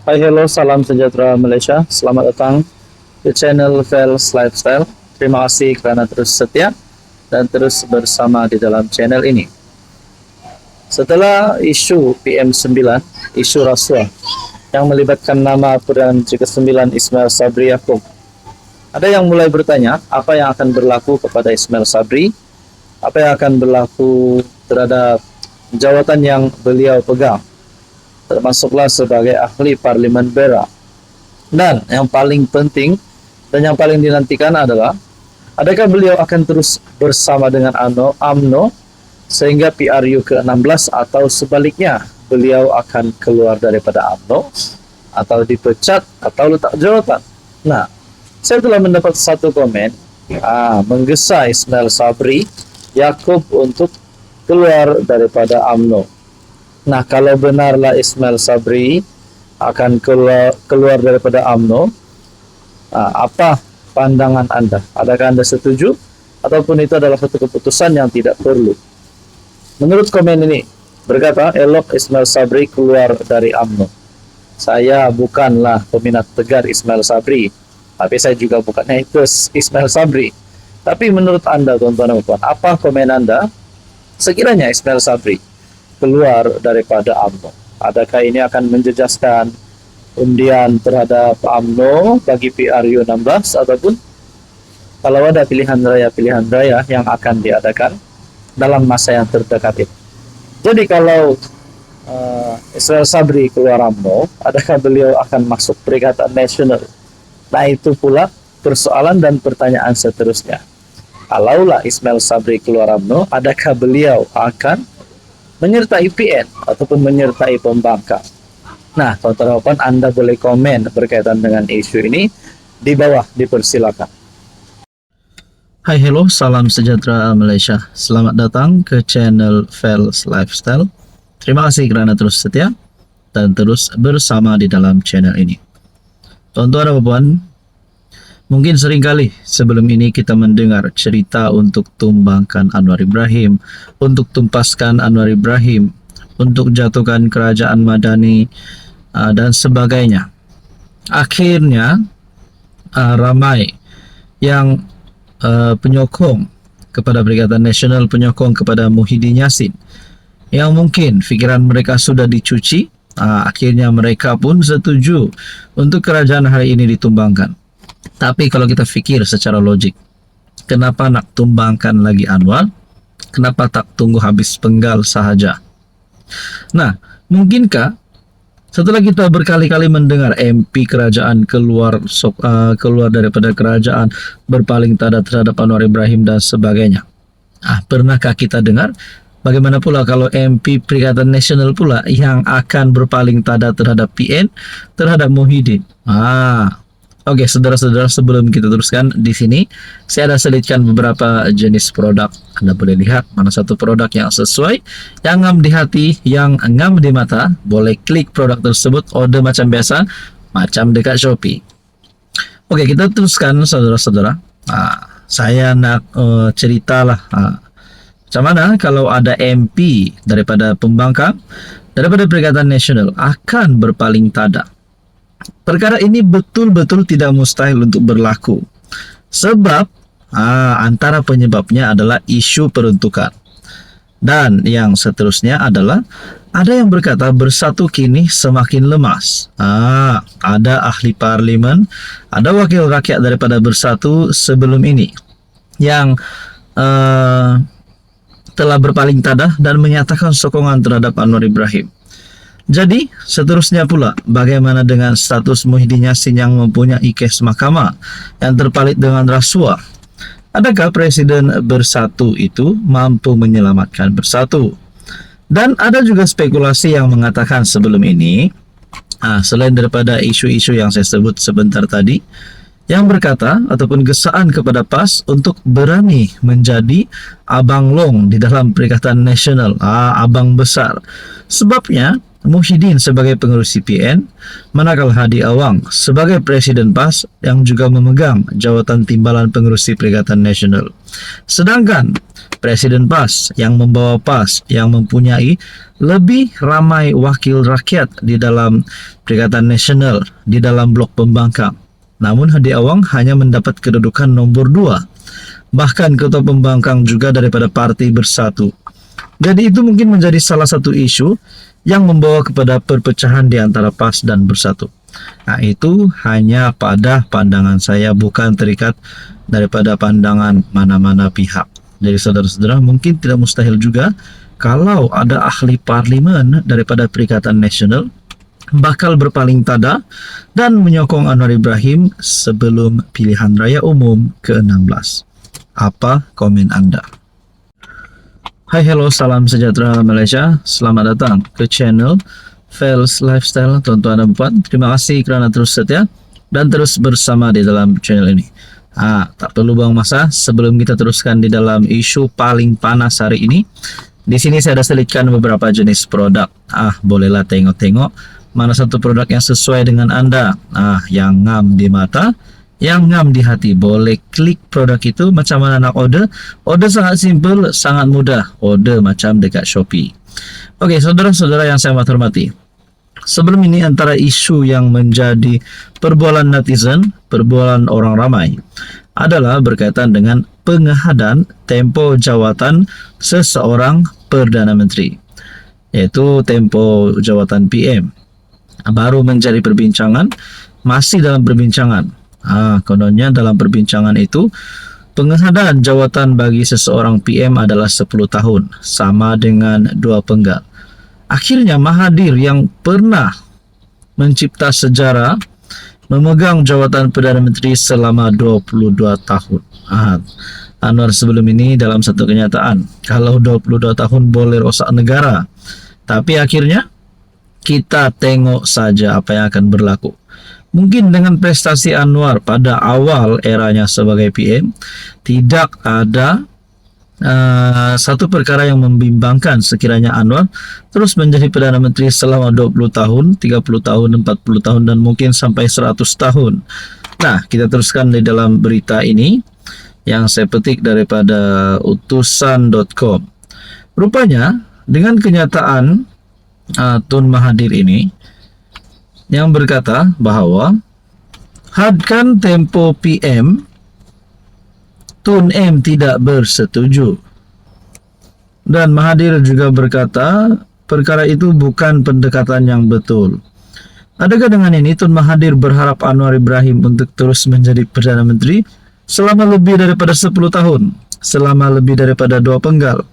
Hai, hello, salam sejahtera Malaysia. Selamat datang di channel Vels Lifestyle. Terima kasih kerana terus setia dan terus bersama di dalam channel ini. Setelah isu PM9, isu rasuah yang melibatkan nama Perdana Menteri ke-9 Ismail Sabri Yaakob, ada yang mulai bertanya apa yang akan berlaku kepada Ismail Sabri, apa yang akan berlaku terhadap jawatan yang beliau pegang, termasuklah sebagai ahli Parlimen Berak. Dan yang paling penting dan yang paling dinantikan adalah adakah beliau akan terus bersama dengan UMNO sehingga PRU ke-16 atau sebaliknya beliau akan keluar daripada UMNO atau dipecat atau letak jawatan. Nah, saya telah mendapat satu komen menggesa Ismail Sabri Yaakob untuk keluar daripada UMNO. Nah, kalau benarlah Ismail Sabri akan keluar daripada UMNO, apa pandangan Anda? Adakah Anda setuju? Ataupun itu adalah satu keputusan yang tidak perlu? Menurut komen ini, berkata, elok Ismail Sabri keluar dari UMNO. Saya bukanlah peminat tegar Ismail Sabri, tapi saya juga bukan haters Ismail Sabri. Tapi menurut Anda, tuan-tuan dan puan, apa komen Anda sekiranya Ismail Sabri keluar daripada UMNO? Adakah ini akan menjejaskan undian terhadap UMNO bagi PRU 16 ataupun kalau ada pilihan raya yang akan diadakan dalam masa yang terdekat ini? Jadi kalau Ismail Sabri keluar UMNO, adakah beliau akan masuk Perikatan Nasional? Nah, itu pula persoalan dan pertanyaan seterusnya. Kalaulah Ismail Sabri keluar UMNO, adakah beliau akan menyertai PN ataupun menyertai pembangkang? Nah, teman-teman, Anda boleh komen berkaitan dengan isu ini di bawah, dipersilakan. Hai, hello, salam sejahtera Malaysia. Selamat datang ke channel Vels Lifestyle. Terima kasih kerana terus setia dan terus bersama di dalam channel ini. Tuan-tuan dan puan, mungkin seringkali sebelum ini kita mendengar cerita untuk tumbangkan Anwar Ibrahim, untuk tumpaskan Anwar Ibrahim, untuk jatuhkan kerajaan Madani dan sebagainya. Akhirnya ramai yang penyokong kepada Perikatan Nasional, penyokong kepada Muhyiddin Yassin, yang mungkin fikiran mereka sudah dicuci. Akhirnya mereka pun setuju untuk kerajaan hari ini ditumbangkan. Tapi kalau kita fikir secara logik, kenapa nak tumbangkan lagi Anwar? Kenapa tak tunggu habis penggal sahaja? Nah, mungkinkah setelah kita berkali-kali mendengar MP kerajaan keluar daripada kerajaan, berpaling tada terhadap Anwar Ibrahim dan sebagainya, pernahkah kita dengar bagaimana pula kalau MP Perikatan Nasional pula yang akan berpaling tada terhadap PN, terhadap Muhyiddin? Oke, saudara-saudara, sebelum kita teruskan di sini, saya ada selitkan beberapa jenis produk. Anda boleh lihat mana satu produk yang sesuai, yang ngam di hati, yang ngam di mata. Boleh klik produk tersebut, order macam biasa, macam dekat Shopee. Oke, kita teruskan, saudara-saudara. Saya nak ceritalah macam mana kalau ada MP daripada pembangkang, daripada Perikatan Nasional akan berpaling tada. Perkara ini betul-betul tidak mustahil untuk berlaku. Sebab antara penyebabnya adalah isu peruntukan. Dan yang seterusnya adalah ada yang berkata bersatu kini semakin lemas. Ada ahli parlimen, ada wakil rakyat daripada bersatu sebelum ini yang telah berpaling tada dan menyatakan sokongan terhadap Anwar Ibrahim. Jadi, seterusnya pula, bagaimana dengan status Muhyiddin Yassin yang mempunyai kes mahkamah yang terpalit dengan rasuah? Adakah Presiden bersatu itu mampu menyelamatkan bersatu? Dan ada juga spekulasi yang mengatakan sebelum ini, selain daripada isu-isu yang saya sebut sebentar tadi, yang berkata ataupun gesaan kepada PAS untuk berani menjadi abang long di dalam Perikatan Nasional, abang besar. Sebabnya, Muhyiddin sebagai pengurus CPN, manakala Hadi Awang sebagai Presiden PAS yang juga memegang jawatan timbalan pengurusi Perikatan Nasional. Sedangkan Presiden PAS yang membawa PAS yang mempunyai lebih ramai wakil rakyat di dalam Perikatan Nasional di dalam blok pembangkang. Namun Hadi Awang hanya mendapat kedudukan nomor 2. Bahkan ketua pembangkang juga daripada Parti Bersatu. Jadi itu mungkin menjadi salah satu isu yang membawa kepada perpecahan di antara PAS dan Bersatu. Nah, itu hanya pada pandangan saya, bukan terikat daripada pandangan mana-mana pihak. Jadi saudara-saudara, mungkin tidak mustahil juga kalau ada ahli parlimen daripada Perikatan Nasional bakal berpaling tada dan menyokong Anwar Ibrahim sebelum pilihan raya umum ke-16. Apa komen Anda? Hai, hello, salam sejahtera Malaysia. Selamat datang ke channel Fels Lifestyle, tuan-tuan dan puan. Terima kasih kerana terus setia dan terus bersama di dalam channel ini. Tak perlu buang masa, sebelum kita teruskan di dalam isu paling panas hari ini. Di sini saya ada selitkan beberapa jenis produk. Bolehlah tengok-tengok mana satu produk yang sesuai dengan Anda. Yang ngam di mata, yang ngam di hati. Boleh klik produk itu. Macam mana nak order? Order sangat simple, sangat mudah. Order macam dekat Shopee. Okey, saudara-saudara yang saya hormati, sebelum ini antara isu yang menjadi perbualan netizen, perbualan orang ramai adalah berkaitan dengan pengehadan tempoh jawatan seseorang Perdana Menteri, yaitu tempoh jawatan PM. Baru menjadi perbincangan, masih dalam perbincangan. Kononnya dalam perbincangan itu, pengehadan jawatan bagi seseorang PM adalah 10 tahun, sama dengan 2 penggal. Akhirnya Mahathir yang pernah mencipta sejarah memegang jawatan Perdana Menteri selama 22 tahun. Anwar sebelum ini dalam satu kenyataan, kalau 22 tahun boleh rosak negara. Tapi akhirnya kita tengok saja apa yang akan berlaku. Mungkin dengan prestasi Anwar pada awal eranya sebagai PM, tidak ada satu perkara yang membimbangkan sekiranya Anwar terus menjadi Perdana Menteri selama 20 tahun, 30 tahun, 40 tahun, dan mungkin sampai 100 tahun. Nah, kita teruskan di dalam berita ini yang saya petik daripada utusan.com. Rupanya dengan kenyataan Tun Mahathir ini yang berkata bahawa hadkan tempo PM, Tun M tidak bersetuju. Dan Mahathir juga berkata perkara itu bukan pendekatan yang betul. Adakah dengan ini Tun Mahathir berharap Anwar Ibrahim untuk terus menjadi Perdana Menteri selama lebih daripada 10 tahun, selama lebih daripada 2 penggal?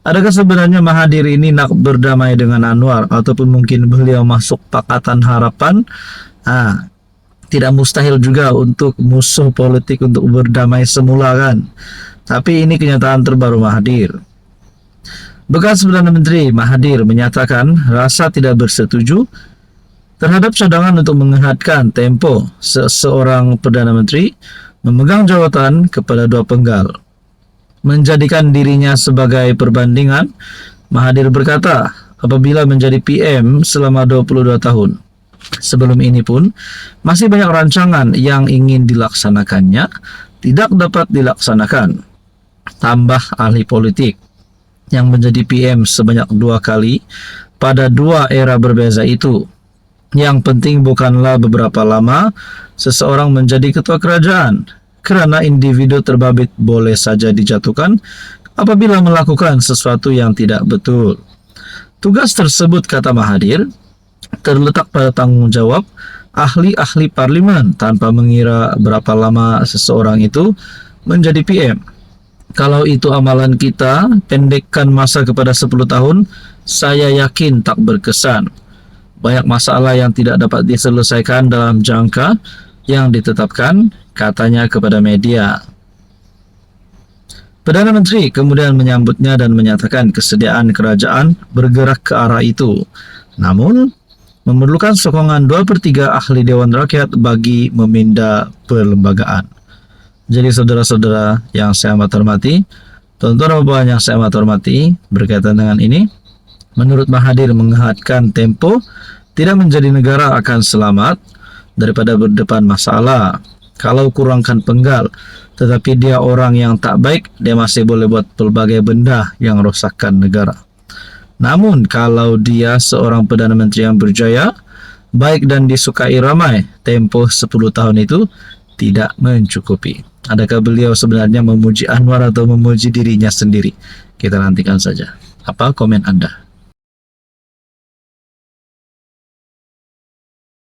Adakah sebenarnya Mahathir ini nak berdamai dengan Anwar, ataupun mungkin beliau masuk Pakatan Harapan? Tidak mustahil juga untuk musuh politik untuk berdamai semula kan. Tapi ini kenyataan terbaru Mahathir. Bekas Perdana Menteri Mahathir menyatakan rasa tidak bersetuju terhadap cadangan untuk mengehatkan tempo seseorang Perdana Menteri memegang jawatan kepada 2 penggal. Menjadikan dirinya sebagai perbandingan, Mahathir berkata apabila menjadi PM selama 22 tahun. Sebelum ini pun masih banyak rancangan yang ingin dilaksanakannya tidak dapat dilaksanakan. Tambah ahli politik yang menjadi PM sebanyak 2 kali pada 2 era berbeza itu. Yang penting bukanlah beberapa lama seseorang menjadi ketua kerajaan, kerana individu terbabit boleh saja dijatuhkan apabila melakukan sesuatu yang tidak betul. Tugas tersebut, kata Mahathir, terletak pada tanggungjawab ahli-ahli parlimen tanpa mengira berapa lama seseorang itu menjadi PM. Kalau itu amalan kita, pendekkan masa kepada 10 tahun, saya yakin tak berkesan. Banyak masalah yang tidak dapat diselesaikan dalam jangka yang ditetapkan, katanya kepada media. Perdana Menteri kemudian menyambutnya dan menyatakan kesediaan kerajaan bergerak ke arah itu. Namun, memerlukan sokongan 2/3 ahli Dewan Rakyat bagi meminda perlembagaan. Jadi saudara-saudara yang saya amat hormati, tuan-tuan dan puan yang saya amat hormati, berkaitan dengan ini, menurut Mahathir mengehatkan tempo tidak menjadi negara akan selamat daripada berdepan masalah. Kalau kurangkan penggal, tetapi dia orang yang tak baik, dia masih boleh buat pelbagai benda yang rosakkan negara. Namun kalau dia seorang Perdana Menteri yang berjaya, baik dan disukai ramai, tempoh 10 tahun itu tidak mencukupi. Adakah beliau sebenarnya memuji Anwar atau memuji dirinya sendiri? Kita nantikan saja. Apa komen Anda?